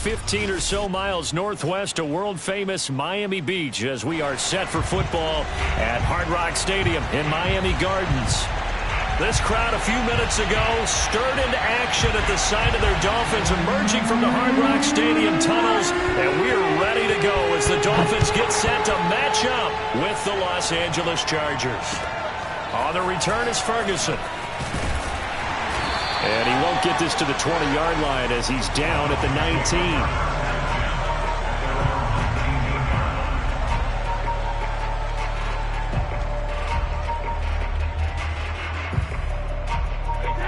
15 or so miles northwest of world-famous Miami Beach as we are set for football at Hard Rock Stadium in Miami Gardens. This crowd a few minutes ago stirred into action at the sight of their Dolphins emerging from the Hard Rock Stadium tunnels, and we're ready to go as the Dolphins get set to match up with the Los Angeles Chargers. On the return is Ferguson. And he won't get this to the 20-yard line as he's down at the 19.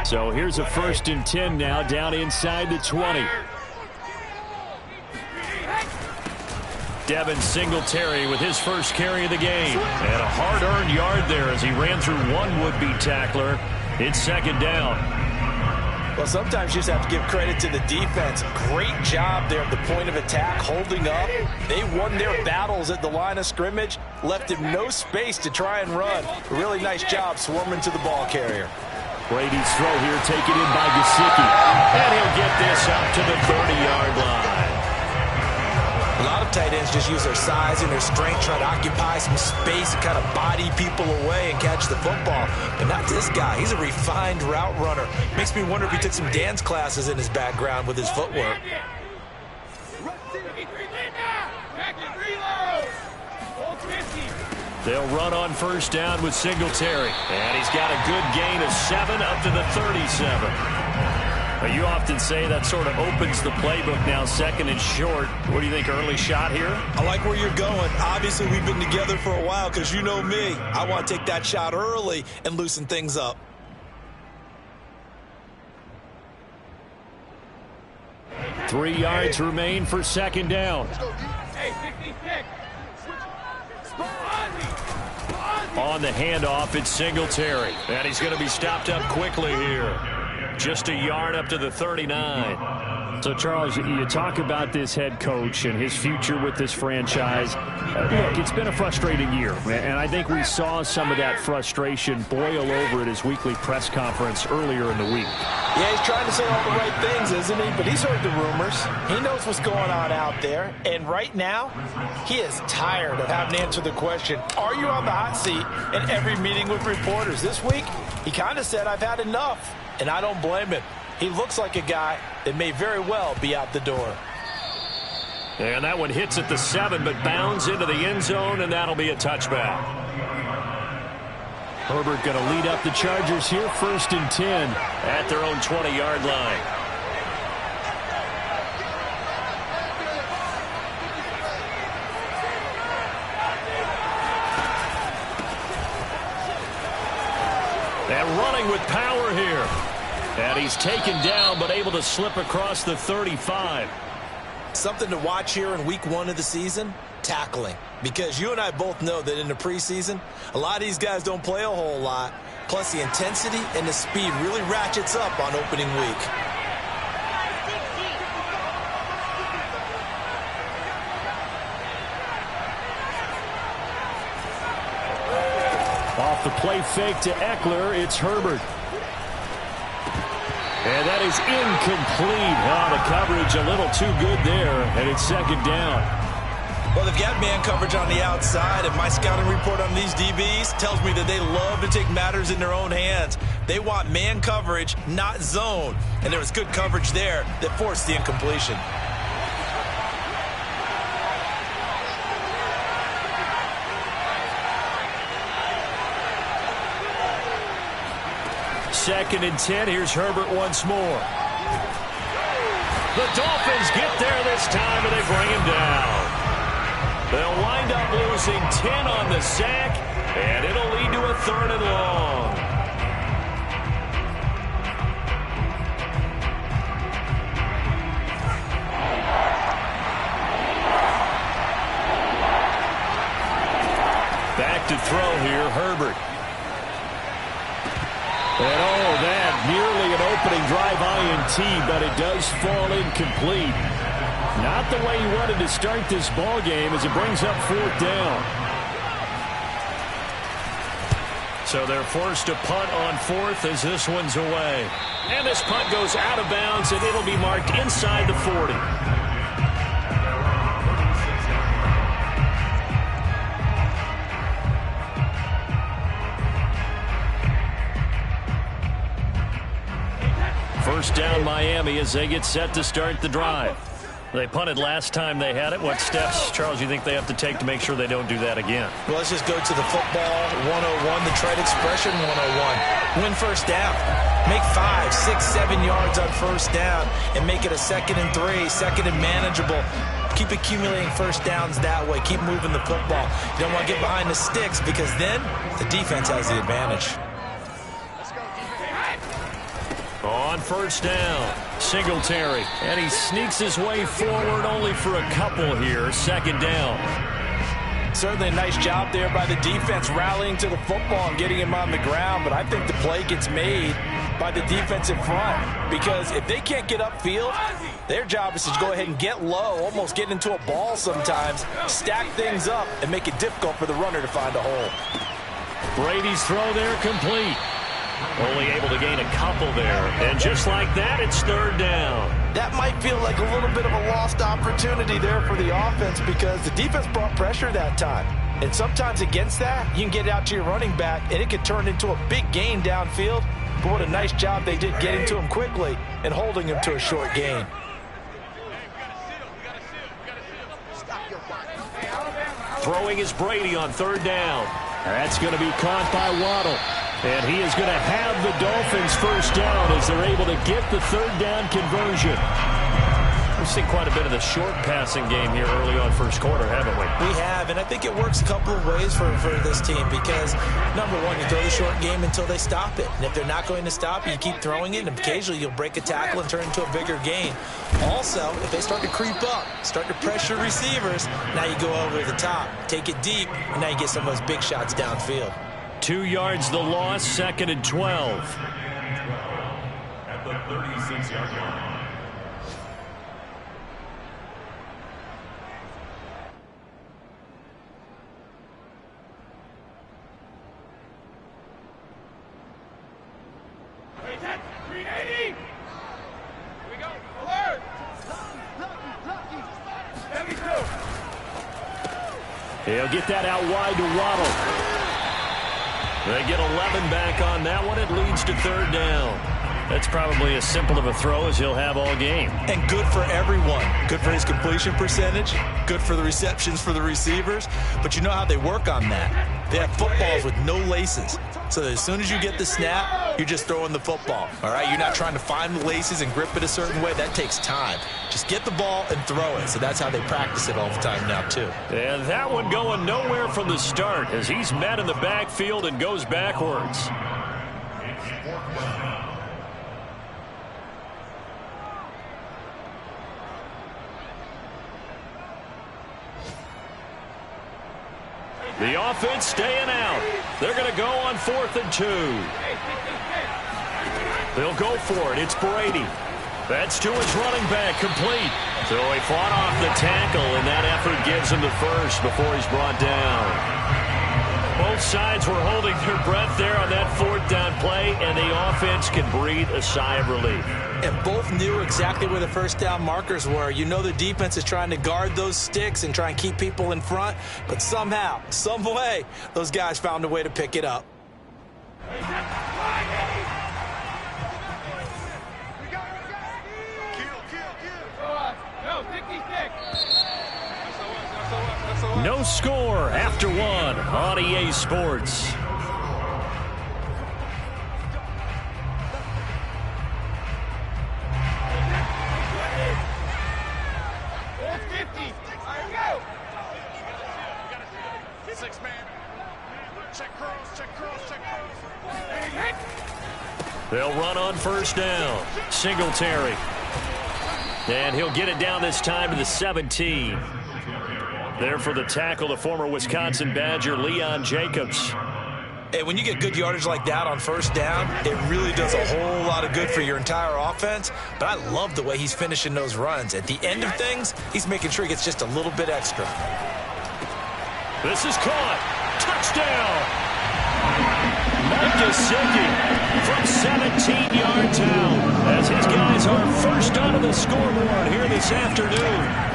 So here's a 1st and 10 now, down inside the 20. Devin Singletary with his first carry of the game. And a hard-earned yard there as he ran through one would-be tackler. It's 2nd down. Well, sometimes you just have to give credit to the defense. Great job there at the point of attack, holding up. They won their battles at the line of scrimmage, left him no space to try and run. A really nice job swarming to the ball carrier. Brady's throw here taken in by Gesicki. And he'll get this up to the 30-yard line. A lot of tight ends just use their size and their strength, try to occupy some space and kind of body people away and catch the football. But not this guy. He's a refined route runner. Makes me wonder if he took some dance classes in his background with his footwork. They'll run on 1st down with Singletary. And he's got a good gain of 7 up to the 37. But you often say that sort of opens the playbook now, 2nd and short. What do you think, early shot here? I like where you're going. Obviously, we've been together for a while because you know me. I want to take that shot early and loosen things up. Three yards remain for 2nd down. On the handoff, it's Singletary. And he's going to be stopped up quickly here. Just a yard up to the 39. So, Charles, you talk about this head coach and his future with this franchise. Look, it's been a frustrating year, and I think we saw some of that frustration boil over at his weekly press conference earlier in the week. Yeah, he's trying to say all the right things, isn't he? But he's heard the rumors. He knows what's going on out there. And right now, he is tired of having to answer the question, are you on the hot seat in every meeting with reporters? This week, he kind of said, I've had enough. And I don't blame him. He looks like a guy that may very well be out the door. And that one hits at the 7, but bounds into the end zone, and that'll be a touchback. Herbert going to lead up the Chargers here, 1st and 10 at their own 20-yard line. And running with power here. And he's taken down, but able to slip across the 35. Something to watch here in week 1 of the season, tackling. Because you and I both know that in the preseason, a lot of these guys don't play a whole lot. Plus, the intensity and the speed really ratchets up on opening week. Off the play fake to Eckler, it's Herbert. And that is incomplete. Oh, the coverage a little too good there, and it's 2nd down. Well, they've got man coverage on the outside, and my scouting report on these DBs tells me that they love to take matters in their own hands. They want man coverage, not zone. And there was good coverage there that forced the incompletion. Second and 10. Here's Herbert once more. The Dolphins get there this time, and they bring him down. They'll wind up losing 10 on the sack, and it'll lead to a 3rd and long. Back to throw here, Herbert. And that nearly an opening drive INT, but it does fall incomplete. Not the way he wanted to start this ball game as it brings up 4th down. So they're forced to punt on 4th as this one's away. And this punt goes out of bounds, and it'll be marked inside the 40. First down Miami as they get set to start the drive. They punted last time they had it. What steps, Charles, you think they have to take to make sure they don't do that again? Well, let's just go to the football 101, the trade expression 101. Win first down. Make 5, 6, 7 yards on first down and make it a 2nd and 3, 2nd and manageable. Keep accumulating first downs that way. Keep moving the football. You don't want to get behind the sticks because then the defense has the advantage. On first down, Singletary, and he sneaks his way forward only for a couple here. 2nd down. Certainly a nice job there by the defense rallying to the football and getting him on the ground, but I think the play gets made by the defense in front because if they can't get upfield, their job is to go ahead and get low, almost get into a ball sometimes, stack things up, and make it difficult for the runner to find a hole. Brady's throw there complete. Only able to gain a couple there. And just like that, it's 3rd down. That might feel like a little bit of a lost opportunity there for the offense because the defense brought pressure that time. And sometimes against that, you can get it out to your running back, and it could turn into a big gain downfield. But what a nice job they did getting to him quickly and holding him to a short gain. Throwing is Brady on 3rd down. That's going to be caught by Waddle. And he is going to have the Dolphins first down as they're able to get the 3rd down conversion. We've seen quite a bit of the short passing game here early on first quarter, haven't we? We have, and I think it works a couple of ways for this team because, number one, you throw the short game until they stop it. And if they're not going to stop it, you keep throwing it, and occasionally you'll break a tackle and turn it into a bigger gain. Also, if they start to creep up, start to pressure receivers, now you go over the top, take it deep, and now you get some of those big shots downfield. 2 yards the loss, 2nd and 12. At the 36-yard line. He'll get that out wide to Waddle. They get 11 back on that one. It leads to 3rd down. That's probably as simple of a throw as he'll have all game. And good for everyone. Good for his completion percentage. Good for the receptions for the receivers. But you know how they work on that. They have footballs with no laces. So that as soon as you get the snap, you're just throwing the football. All right? You're not trying to find the laces and grip it a certain way. That takes time. Just get the ball and throw it. So that's how they practice it all the time now, too. And that one going nowhere from the start as he's met in the backfield and goes backwards. The offense staying out. They're going to go on 4th and 2. They'll go for it. It's Brady. That's to his running back, complete. So he fought off the tackle, and that effort gives him the first before he's brought down. Both sides were holding their breath there on that 4th down play, and the offense can breathe a sigh of relief. And both knew exactly where the first down markers were. You know the defense is trying to guard those sticks and try and keep people in front, but somehow, some way, those guys found a way to pick it up. No score after one on EA Sports. They'll run on first down. Singletary. And he'll get it down this time to the 17. There for the tackle, the former Wisconsin Badger, Leon Jacobs. Hey, when you get good yardage like that on first down, it really does a whole lot of good for your entire offense. But I love the way he's finishing those runs. At the end of things, he's making sure he gets just a little bit extra. This is caught. Touchdown. Mike Gesicki from 17 yards out as his guys are first onto the scoreboard here this afternoon.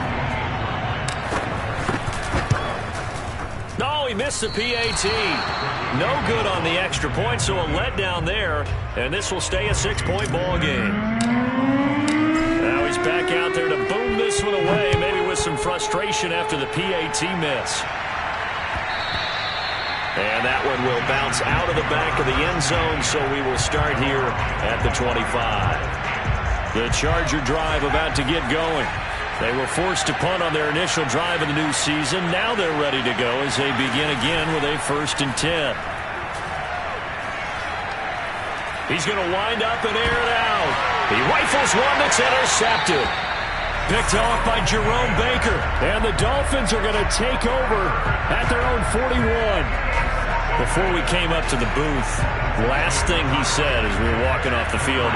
Oh, he missed the PAT. No good on the extra point, so a letdown there, and this will stay a 6-point ball game. Now he's back out there to boom this one away, maybe with some frustration after the PAT miss. And that one will bounce out of the back of the end zone, so we will start here at the 25. The Charger drive about to get going. They were forced to punt on their initial drive of the new season. Now they're ready to go as they begin again with a 1st and 10. He's going to wind up and air it out. He rifles one that's intercepted. Picked off by Jerome Baker. And the Dolphins are going to take over at their own 41. Before we came up to the booth, last thing he said as we were walking off the field,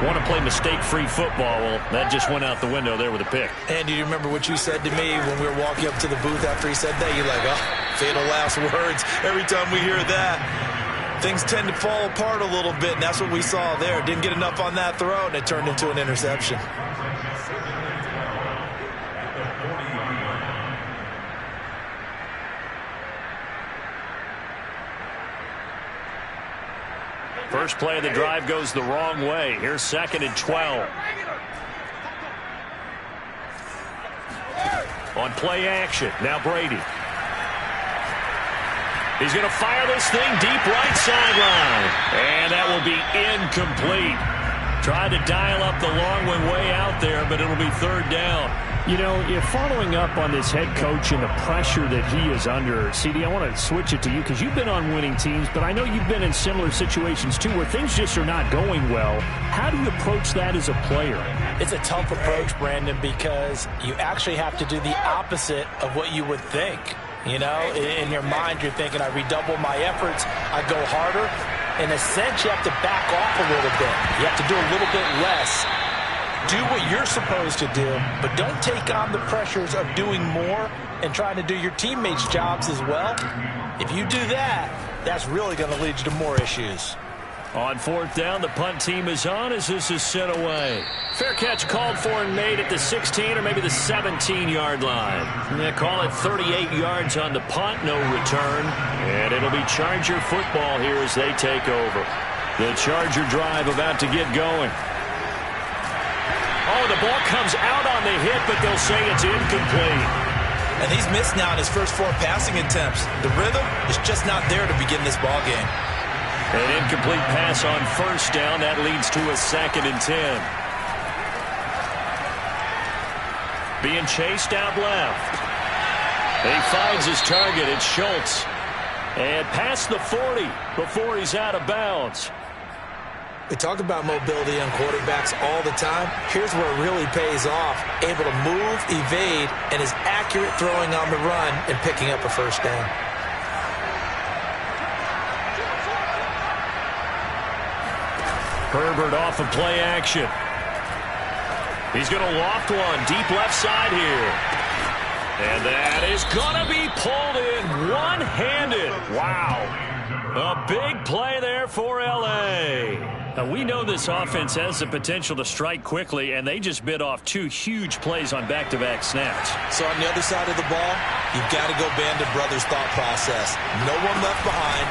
want to play mistake-free football. Well, that just went out the window there with a pick. And do you remember what you said to me when we were walking up to the booth after he said that? You're like, oh, fatal last words. Every time we hear that, things tend to fall apart a little bit, and that's what we saw there. Didn't get enough on that throw, and it turned into an interception. First play of the drive goes the wrong way. Here's 2nd and 12. On play action, now Brady. He's going to fire this thing deep right sideline. And that will be incomplete. Tried to dial up the long one way out there, but it'll be 3rd down. You know, if following up on this head coach and the pressure that he is under, CD, I want to switch it to you because you've been on winning teams, but I know you've been in similar situations too where things just are not going well. How do you approach that as a player? It's a tough approach, Brandon, because you actually have to do the opposite of what you would think. You know, in your mind, you're thinking, I redouble my efforts, I go harder. In a sense, you have to back off a little bit. You have to do a little bit less. Do what you're supposed to do, but don't take on the pressures of doing more and trying to do your teammates' jobs as well. If you do that, that's really going to lead you to more issues. On 4th down, the punt team is on as this is sent away. Fair catch called for and made at the 16 or maybe the 17-yard line. They call it 38 yards on the punt, no return. And it'll be Charger football here as they take over. The Charger drive about to get going. Oh, the ball comes out on the hit, but they'll say it's incomplete. And he's missed now in his first 4 passing attempts. The rhythm is just not there to begin this ball game. An incomplete pass on 1st down. That leads to a 2nd and 10. Being chased out left. He finds his target. It's Schultz. And past the 40 before he's out of bounds. We talk about mobility on quarterbacks all the time. Here's where it really pays off. Able to move, evade, and is accurate throwing on the run and picking up a 1st down. Herbert off of play action. He's going to loft one deep left side here. And that is going to be pulled in one-handed. Wow. A big play there for L.A. Now, we know this offense has the potential to strike quickly, and they just bit off 2 huge plays on back-to-back snaps. So on the other side of the ball, you've got to go Band of Brothers thought process. No one left behind,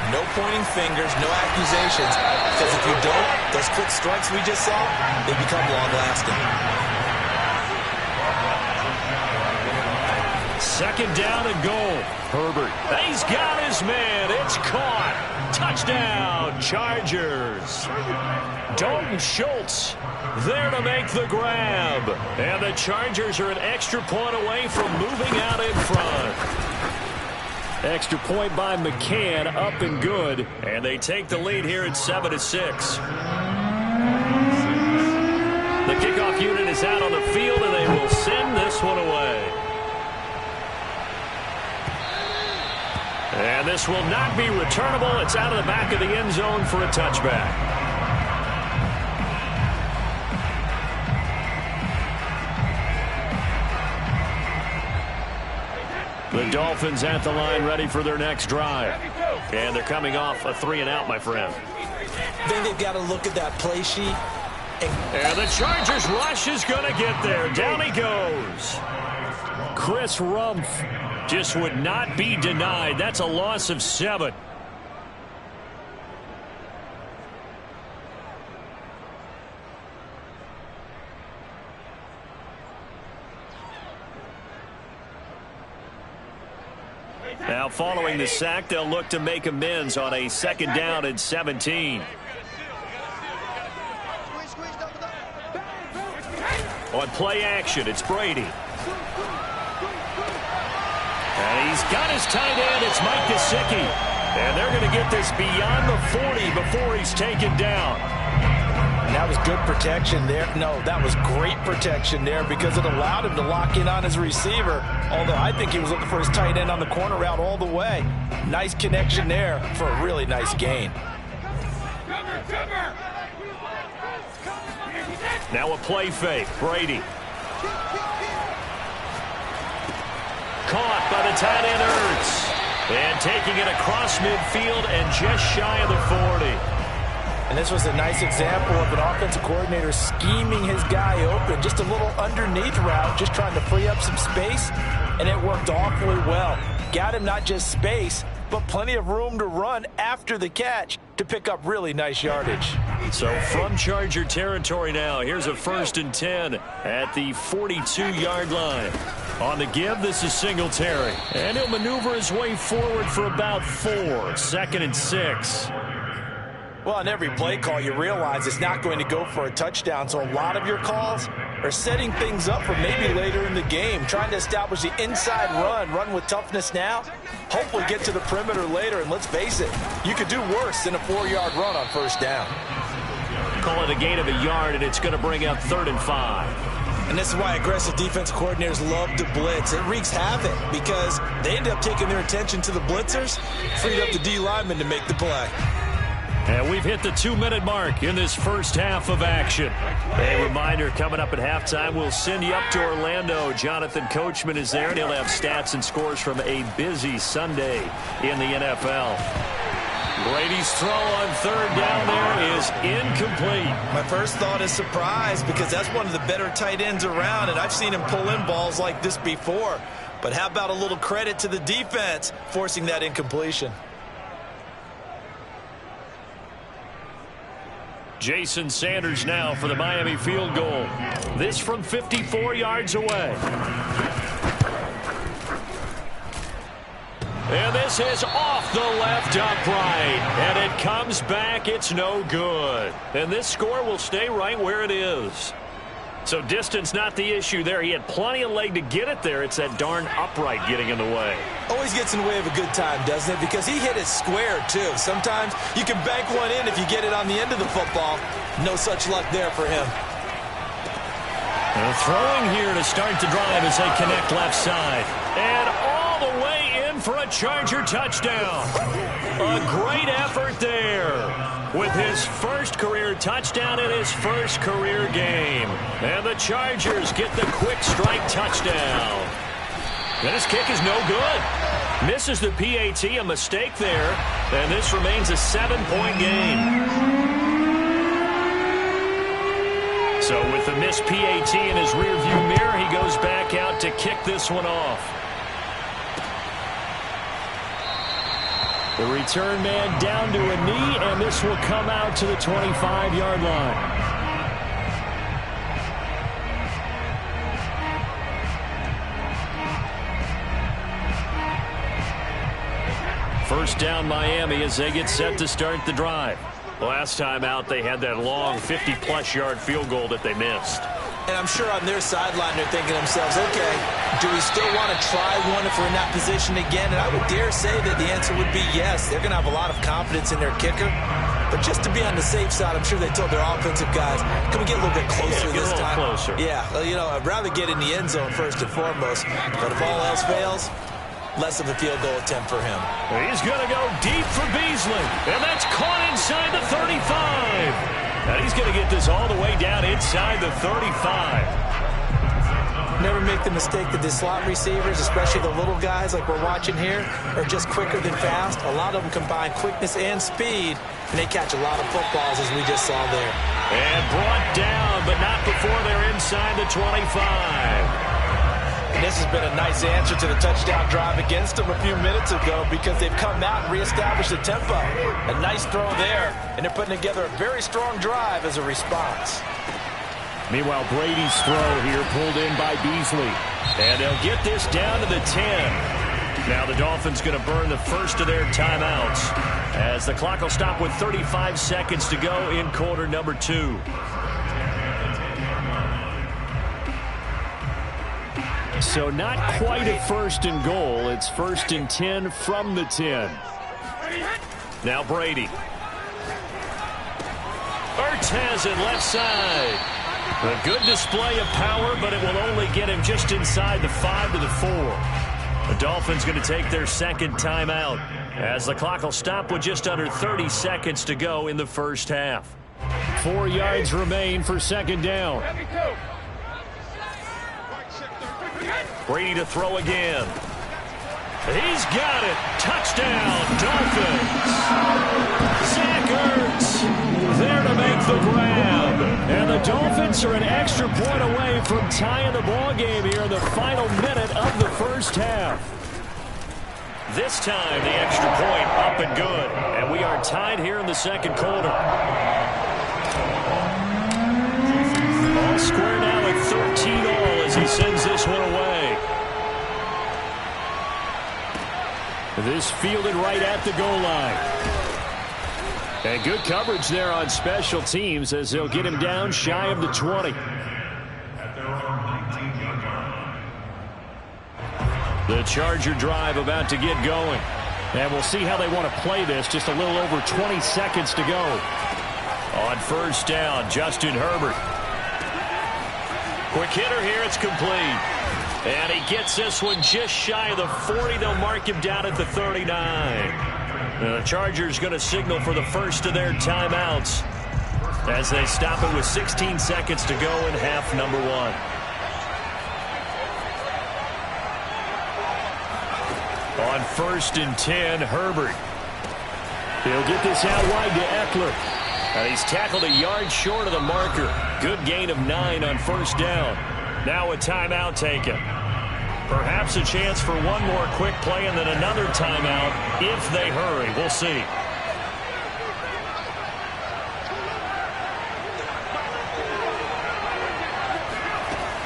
no pointing fingers, no accusations, because if you don't, those quick strikes we just saw, they become long-lasting. 2nd down and goal. Herbert. He's got his man. It's caught. Touchdown, Chargers. Dalton Schultz there to make the grab. And the Chargers are an extra point away from moving out in front. Extra point by McCann, up and good. And they take the lead here at 7-6. The kickoff unit is out on the field, and they will send this one away. And this will not be returnable. It's out of the back of the end zone for a touchback. The Dolphins at the line ready for their next drive. And they're coming off a 3-and-out, my friend. Then they've got to look at that play sheet. And the Chargers rush is going to get there. Down he goes. Chris Rumph just would not be denied. That's a loss of 7. Now, following the sack, they'll look to make amends on a 2nd down and 17. On play action, it's Brady. And he's got his tight end. It's Mike Gesicki. And they're going to get this beyond the 40 before he's taken down. And that was good protection there. No, that was great protection there because it allowed him to lock in on his receiver. Although I think he was looking for his tight end on the corner route all the way. Nice connection there for a really nice gain. Now a play fake. Brady. Caught by the tight end Ertz. And taking it across midfield and just shy of the 40. And this was a nice example of an offensive coordinator scheming his guy open. Just a little underneath route, just trying to free up some space. And it worked awfully well. Got him not just space, but plenty of room to run after the catch to pick up really nice yardage. So from Charger territory now, here's a 1st and 10 at the 42-yard line. On the give, this is Singletary. And he'll maneuver his way forward for about 4. 2nd and 6. Well, on every play call, you realize it's not going to go for a touchdown. So a lot of your calls are setting things up for maybe later in the game, trying to establish the inside run with toughness now, hopefully get to the perimeter later. And let's face it, you could do worse than a 4-yard run on 1st down. Call it a gain of a yard, and it's going to bring up 3rd and 5. And this is why aggressive defense coordinators love to blitz. It wreaks havoc because they end up taking their attention to the blitzers, freed up the D lineman to make the play. And we've hit the 2-minute mark in this first half of action. A reminder, coming up at halftime, we'll send you up to Orlando. Jonathan Coachman is there, and he'll have stats and scores from a busy Sunday in the NFL. Brady's throw on 3rd down there is incomplete. My first thought is surprise because that's one of the better tight ends around, and I've seen him pull in balls like this before. But how about a little credit to the defense forcing that incompletion? Jason Sanders now for the Miami field goal. This from 54 yards away. And this is off the left upright. And it comes back. It's no good. And this score will stay right where it is. So distance not the issue there. He had plenty of leg to get it there. It's that darn upright getting in the way. Always gets in the way of a good time, doesn't it? Because he hit it square, too. Sometimes you can bank one in if you get it on the end of the football. No such luck there for him. And throwing here to start the drive as they connect left side. And all the way in for a Charger touchdown. A great effort there. With his first career touchdown in his first career game. And the Chargers get the quick strike touchdown. And his kick is no good. Misses the PAT, a mistake there. And this remains a 7-point game. So with the missed PAT in his rearview mirror, he goes back out to kick this one off. The return man down to a knee, and this will come out to the 25-yard line. First down Miami as they get set to start the drive. Last time out, they had that long 50-plus yard field goal that they missed. And I'm sure on their sideline they're thinking to themselves, okay, do we still want to try one if we're in that position again? And I would dare say that the answer would be yes. They're going to have a lot of confidence in their kicker. But just to be on the safe side, I'm sure they told their offensive guys, can we get a little bit closer this time? Closer. Yeah, well, you know, I'd rather get in the end zone first and foremost. But if all else fails, less of a field goal attempt for him. He's going to go deep for Beasley. And that's caught inside the 35. And he's going to get this all the way down inside the 35. Never make the mistake that the slot receivers, especially the little guys like we're watching here, are just quicker than fast. A lot of them combine quickness and speed, and they catch a lot of footballs, as we just saw there. And brought down, but not before they're inside the 25. And this has been a nice answer to the touchdown drive against them a few minutes ago because they've come out and reestablished the tempo. A nice throw there, and they're putting together a very strong drive as a response. Meanwhile, Brady's throw here pulled in by Beasley. And they'll get this down to the 10. Now the Dolphins going to burn the first of their timeouts as the clock will stop with 35 seconds to go in quarter number 2. So not quite a first and goal. It's first and 10 from the 10. Now Brady. Ertz has it left side. A good display of power, but it will only get him just inside the 5 to the 4. The Dolphins going to take their second timeout as the clock will stop with just under 30 seconds to go in the first half. 4 yards remain for second down. Brady to throw again. He's got it. Touchdown, Dolphins. Zach Ertz there to make the grab. And the Dolphins are an extra point away from tying the ball game here in the final minute of the first half. This time the extra point up and good. And we are tied here in the second quarter. All square now at 13-all as he sends this one away. This fielded right at the goal line. And good coverage there on special teams as they'll get him down shy of the 20. At their own 19-yard line. The Charger drive about to get going. And we'll see how they want to play this. Just a little over 20 seconds to go. On first down, Justin Herbert. Quick hitter here, it's complete. And he gets this one just shy of the 40. They'll mark him down at the 39. And the Chargers going to signal for the first of their timeouts as they stop it with 16 seconds to go in half number 1. On first and 10, Herbert. He'll get this out wide to Eckler. And he's tackled a yard short of the marker. Good gain of 9 on first down. Now a timeout taken. Perhaps a chance for one more quick play and then another timeout if they hurry. We'll see.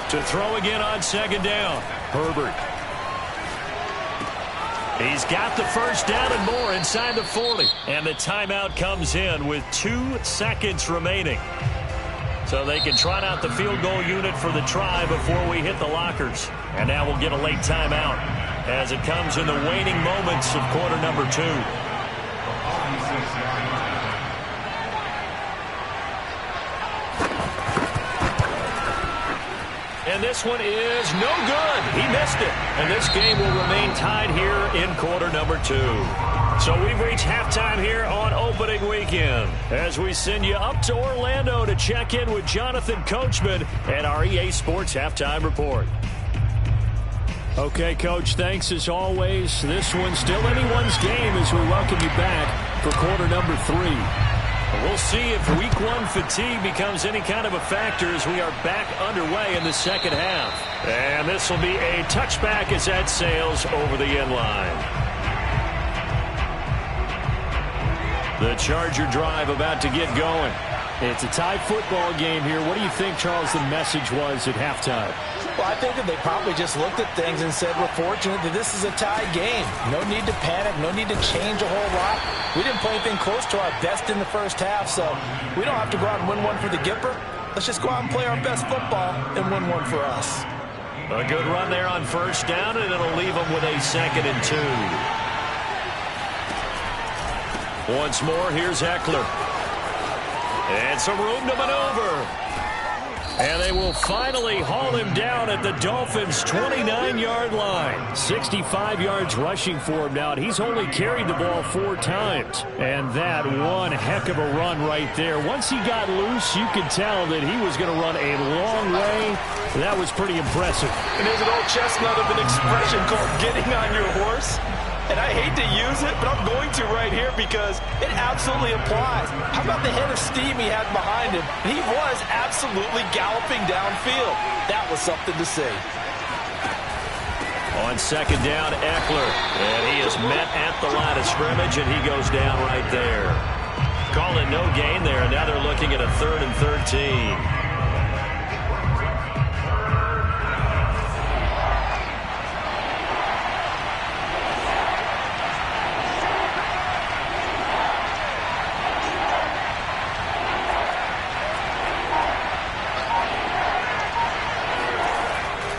To throw again on second down, Herbert. He's got the first down and more inside the 40. And the timeout comes in with 2 seconds remaining. So they can trot out the field goal unit for the try before we hit the lockers. And now we'll get a late timeout as it comes in the waning moments of quarter number 2. And this one is no good. He missed it. And this game will remain tied here in quarter number 2. So we've reached halftime here on opening weekend as we send you up to Orlando to check in with Jonathan Coachman and our EA Sports Halftime Report. Okay, Coach, thanks as always. This one's still anyone's game as we welcome you back for quarter number 3. We'll see if week 1 fatigue becomes any kind of a factor as we are back underway in the second half. And this will be a touchback as that sails over the end line. The Charger drive about to get going. It's a tie football game here. What do you think, Charles, the message was at halftime? Well, I think that they probably just looked at things and said, we're fortunate that this is a tie game. No need to panic. No need to change a whole lot. We didn't play anything close to our best in the first half, so we don't have to go out and win one for the Gipper. Let's just go out and play our best football and win one for us. A good run there on first down, and it'll leave them with a 2nd and 2. Once more, here's Eckler. And some room to maneuver. And they will finally haul him down at the Dolphins' 29-yard line. 65 yards rushing for him now. He's only carried the ball 4 times. And that one heck of a run right there. Once he got loose, you could tell that he was going to run a long way. That was pretty impressive. And there's an old chestnut of an expression called getting on your horse. And I hate to use it, but I'm going to right here because it absolutely applies. How about the head of steam he had behind him? He was absolutely galloping downfield. That was something to see. On second down, Eckler. And he is met at the line of scrimmage, and he goes down right there. Call it no gain there, and now they're looking at a 3rd and 13.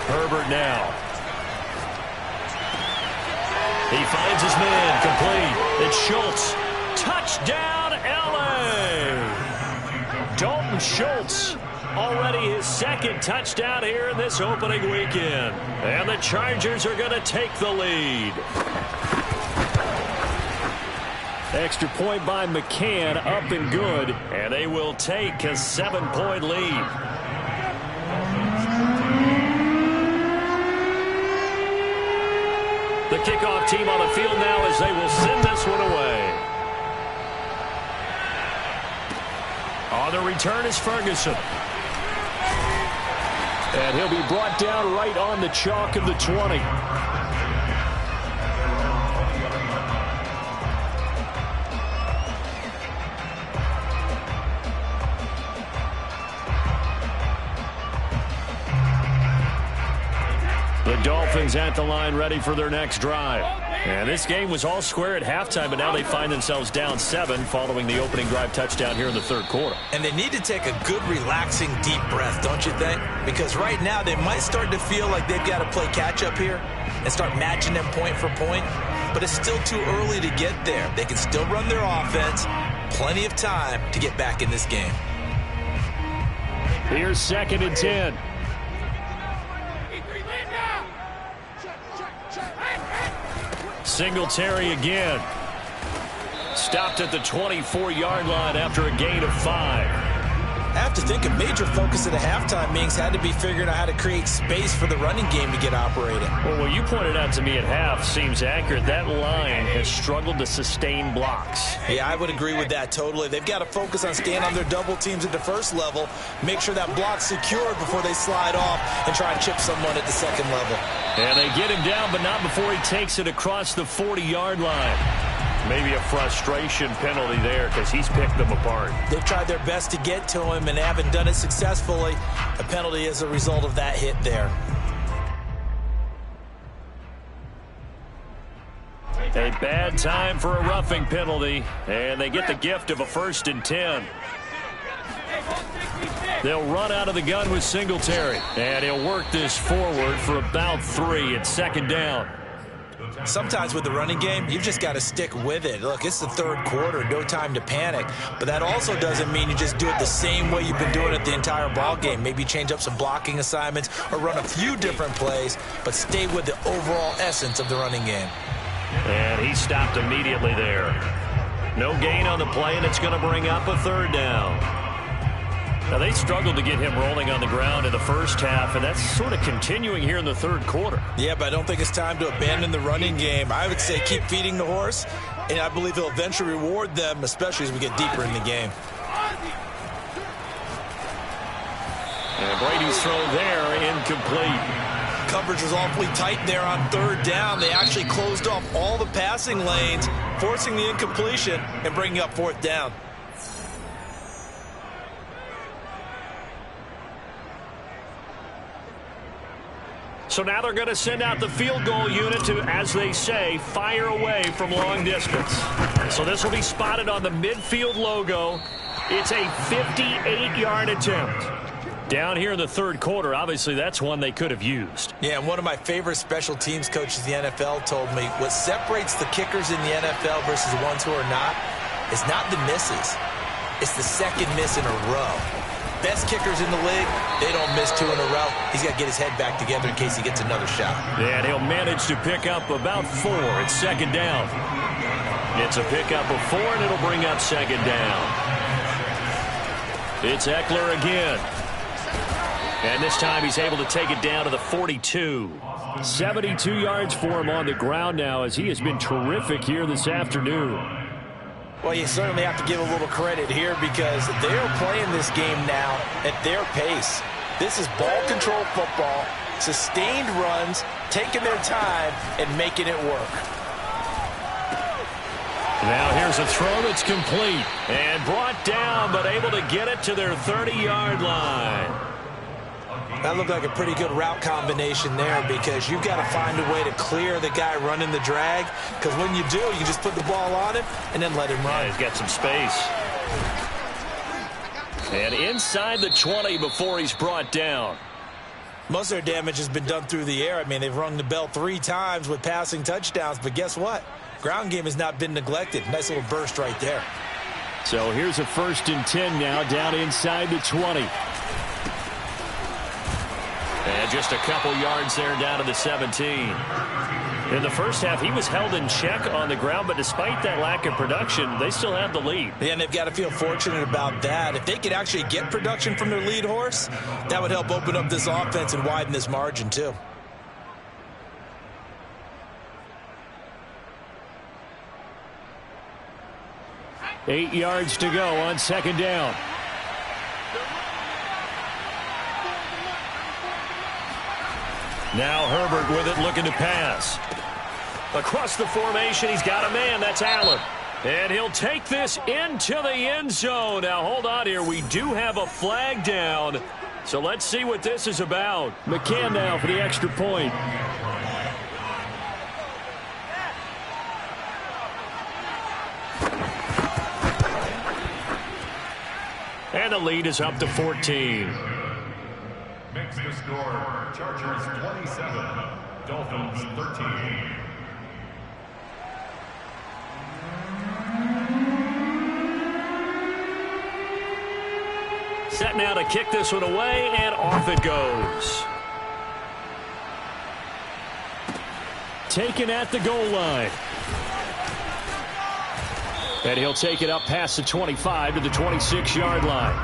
Herbert now. He finds his man, complete. It's Schultz. Touchdown, L.A. Dalton Schultz, already his 2nd touchdown here in this opening weekend. And the Chargers are going to take the lead. Extra point by McCann, up and good. And they will take a 7-point lead. The kickoff team on the field now as they will send this one away. On the return is Ferguson. And he'll be brought down right on the chalk of the 20. The Dolphins at the line, ready for their next drive. And this game was all square at halftime, but now they find themselves down 7 following the opening drive touchdown here in the 3rd quarter. And they need to take a good, relaxing, deep breath, don't you think? Because right now they might start to feel like they've got to play catch-up here and start matching them point for point. But it's still too early to get there. They can still run their offense. Plenty of time to get back in this game. Here's 2nd and 10. Singletary again. Stopped at the 24-yard line after a gain of 5. I have to think a major focus at a halftime means had to be figuring out how to create space for the running game to get operating. Well, what you pointed out to me at half seems accurate. That line has struggled to sustain blocks. Yeah, I would agree with that totally. They've got to focus on staying on their double teams at the first level, make sure that block's secured before they slide off and try and chip someone at the 2nd level. And they get him down, but not before he takes it across the 40-yard line. Maybe a frustration penalty there because he's picked them apart. They've tried their best to get to him and haven't done it successfully. A penalty is a result of that hit there. A bad time for a roughing penalty, and they get the gift of a 1st and 10. They'll run out of the gun with Singletary, and he'll work this forward for about 3 at 2nd down. Sometimes with the running game, you've just got to stick with it. Look, it's the 3rd quarter, no time to panic. But that also doesn't mean you just do it the same way you've been doing it the entire ball game. Maybe change up some blocking assignments or run a few different plays, but stay with the overall essence of the running game. And he stopped immediately there. No gain on the play, and it's going to bring up a 3rd down. Now, they struggled to get him rolling on the ground in the first half, and that's sort of continuing here in the 3rd quarter. Yeah, but I don't think it's time to abandon the running game. I would say keep feeding the horse, and I believe he'll eventually reward them, especially as we get deeper in the game. And Brady's throw there, incomplete. Coverage was awfully tight there on 3rd down. They actually closed off all the passing lanes, forcing the incompletion and bringing up 4th down. So now they're going to send out the field goal unit to, as they say, fire away from long distance. So this will be spotted on the midfield logo. It's a 58-yard attempt. Down here in the 3rd quarter, obviously that's one they could have used. Yeah, and one of my favorite special teams coaches in the NFL told me what separates the kickers in the NFL versus the ones who are not is not the misses. It's the 2nd miss in a row. Best kickers in the league, they don't miss 2 in a row. He's got to get his head back together in case he gets another shot. And he'll manage to pick up about 4. It's 2nd down. It's a pickup of 4, and it'll bring up 2nd down. It's Eckler again. And this time he's able to take it down to the 42. 72 yards for him on the ground now as he has been terrific here this afternoon. Well, you certainly have to give a little credit here because they're playing this game now at their pace. This is ball control football, sustained runs, taking their time and making it work. Now here's a throw that's complete and brought down, but able to get it to their 30-yard line. That looked like a pretty good route combination there, because you've got to find a way to clear the guy running the drag, because when you do, you just put the ball on him and then let him run. Yeah, he's got some space. And inside the 20 before he's brought down. Most of their damage has been done through the air. I mean, they've rung the bell 3 times with passing touchdowns, but guess what? Ground game has not been neglected. Nice little burst right there. So here's a 1st and 10 now, down inside the 20. And just a couple yards there down to the 17. In the first half, he was held in check on the ground, but despite that lack of production, they still have the lead. Yeah, and they've got to feel fortunate about that. If they could actually get production from their lead horse, that would help open up this offense and widen this margin too. Eight yards to go on 2nd down. Now Herbert with it, looking to pass. Across the formation, he's got a man. That's Allen. And he'll take this into the end zone. Now, hold on here. We do have a flag down. So let's see what this is about. McCann now for the extra point. And the lead is up to 14. Makes the score Chargers 27, Dolphins 13. Set now to kick this one away, and off it goes. Taken at the goal line. And he'll take it up past the 25 to the 26-yard line.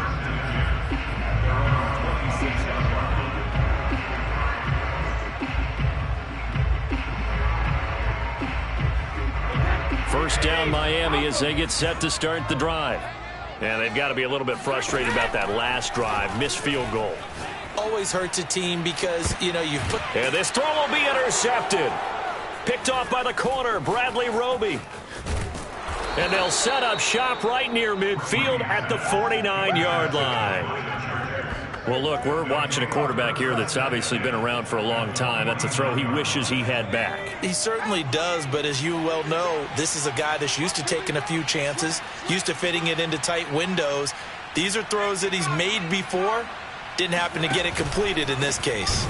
First down Miami as they get set to start the drive. And they've got to be a little bit frustrated about that last drive. Missed field goal. Always hurts a team because, you know, you've put... And this throw will be intercepted. Picked off by the corner, Bradley Roby. And they'll set up shop right near midfield at the 49-yard line. Well, look, we're watching a quarterback here that's obviously been around for a long time. That's a throw he wishes he had back. He certainly does, but as you well know, this is a guy that's used to taking a few chances, used to fitting it into tight windows. These are throws that he's made before. Didn't happen to get it completed in this case.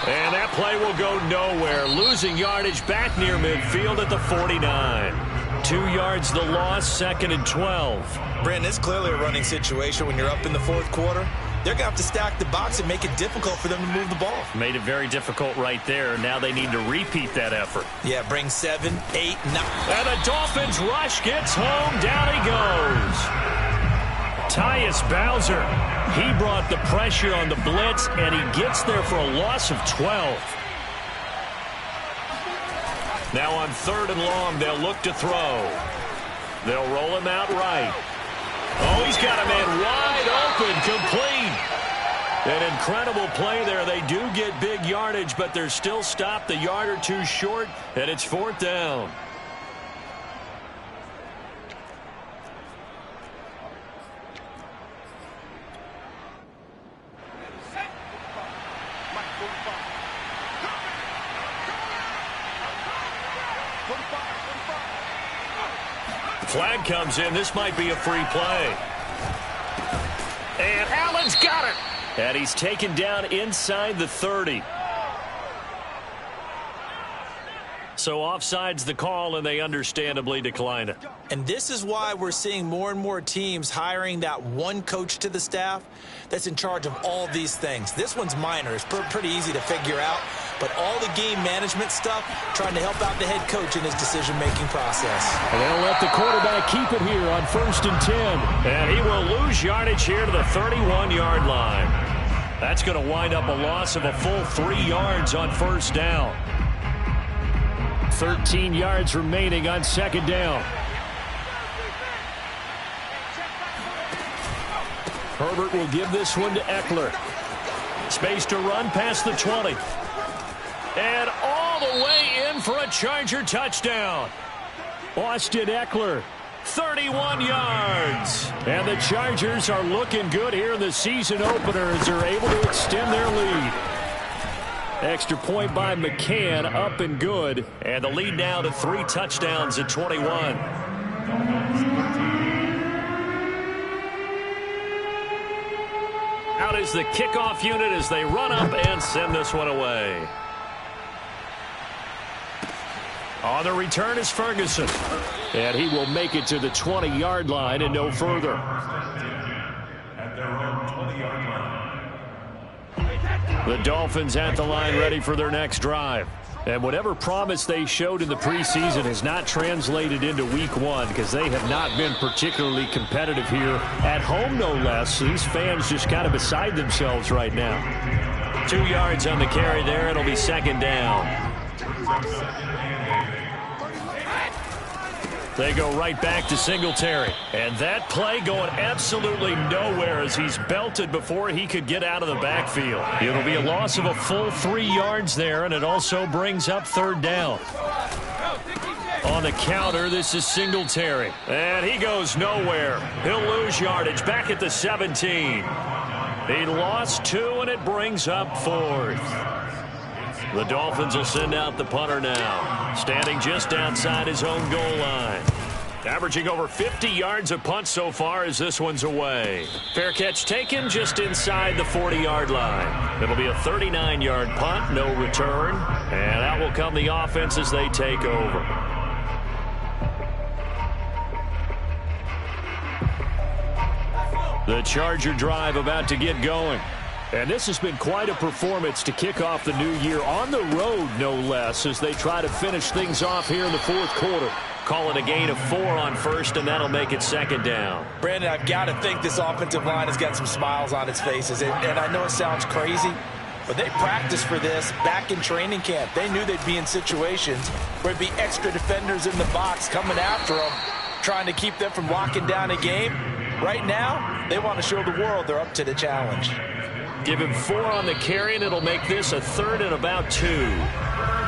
And that play will go nowhere. Losing yardage back near midfield at the 49. 2 yards the loss, 2nd and 12. Brandon, it's clearly a running situation when you're up in the 4th quarter. They're going to have to stack the box and make it difficult for them to move the ball. Made it very difficult right there. Now they need to repeat that effort. Yeah, bring 7, 8, 9. And the Dolphins rush gets home. Down he goes. Tyus Bowser. He brought the pressure on the blitz, and he gets there for a loss of 12. Now on 3rd and long, they'll look to throw. They'll roll him out right. Oh, he's got a man wide open, complete. An incredible play there. They do get big yardage, but they're still stopped a yard or two short, and it's 4th down. Flag comes in. This might be a free play. And Allen's got it. And he's taken down inside the 30. So offside's the call, and they understandably decline it. And this is why we're seeing more and more teams hiring that one coach to the staff that's in charge of all these things. This one's minor. It's pretty easy to figure out. But all the game management stuff, trying to help out the head coach in his decision-making process. And they'll let the quarterback keep it here on 1st and 10. And he will lose yardage here to the 31-yard line. That's going to wind up a loss of a full 3 yards on 1st down. 13 yards remaining on 2nd down. Herbert will give this one to Eckler. Space to run past the 20. And all the way in for a Charger touchdown. Austin Eckler, 31 yards. And the Chargers are looking good here in the season opener as they're able to extend their lead. Extra point by McCann, up and good. And the lead now to 3 touchdowns at 21. Out is the kickoff unit as they run up and send this one away. On the return is Ferguson. And he will make it to the 20-yard line and no further. At their own 20-yard line. The Dolphins at the line ready for their next drive. And whatever promise they showed in the preseason has not translated into week 1 because they have not been particularly competitive here at home, no less. These fans just kind of beside themselves right now. 2 yards on the carry there. It'll be second down. They go right back to Singletary. And that play going absolutely nowhere as he's belted before he could get out of the backfield. It'll be a loss of a full 3 yards there, and it also brings up third down. On the counter, this is Singletary. And he goes nowhere. He'll lose yardage back at the 17. He lost 2, and it brings up 4th. The Dolphins will send out the punter now, standing just outside his own goal line. Averaging over 50 yards a punt so far as this one's away. Fair catch taken just inside the 40-yard line. It'll be a 39-yard punt, no return. And out will come the offense as they take over. The Charger drive about to get going. And this has been quite a performance to kick off the new year on the road, no less, as they try to finish things off here in the fourth quarter. Call it a gain of 4 on first, and that'll make it second down. Brandon, I've got to think this offensive line has got some smiles on its faces. And I know it sounds crazy, but they practiced for this back in training camp. They knew they'd be in situations where there'd be extra defenders in the box coming after them, trying to keep them from locking down a game. Right now, they want to show the world they're up to the challenge. Give him 4 on the carry, and it'll make this a third and about 2.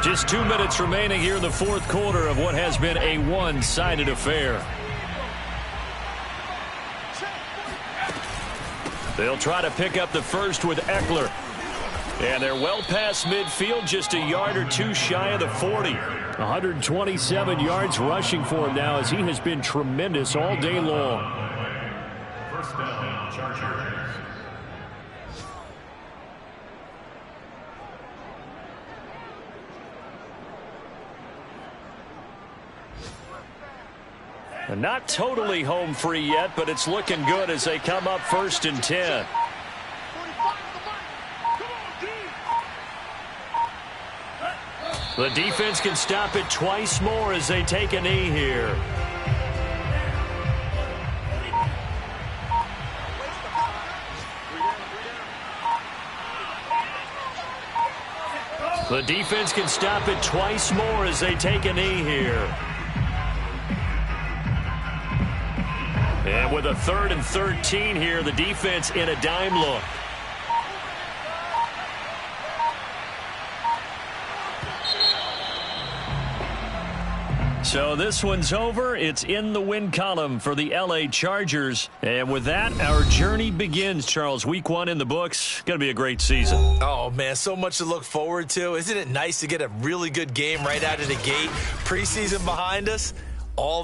Just 2 minutes remaining here in the fourth quarter of what has been a one-sided affair. They'll try to pick up the first with Eckler. And they're well past midfield, just a yard or 2 shy of the 40. 127 yards rushing for him now as he has been tremendous all day long. First down, Chargers. And not totally home free yet, but it's looking good as they come up 1st and 10. The defense can stop it twice more as they take a knee here. The defense can stop it twice more as they take a knee here. And with a 3rd and 13 here, the defense in a dime look. So this one's over. It's in the win column for the LA Chargers. And with that, our journey begins, Charles. Week 1 in the books. Going to be a great season. Oh, man, so much to look forward to. Isn't it nice to get a really good game right out of the gate? Preseason behind us. All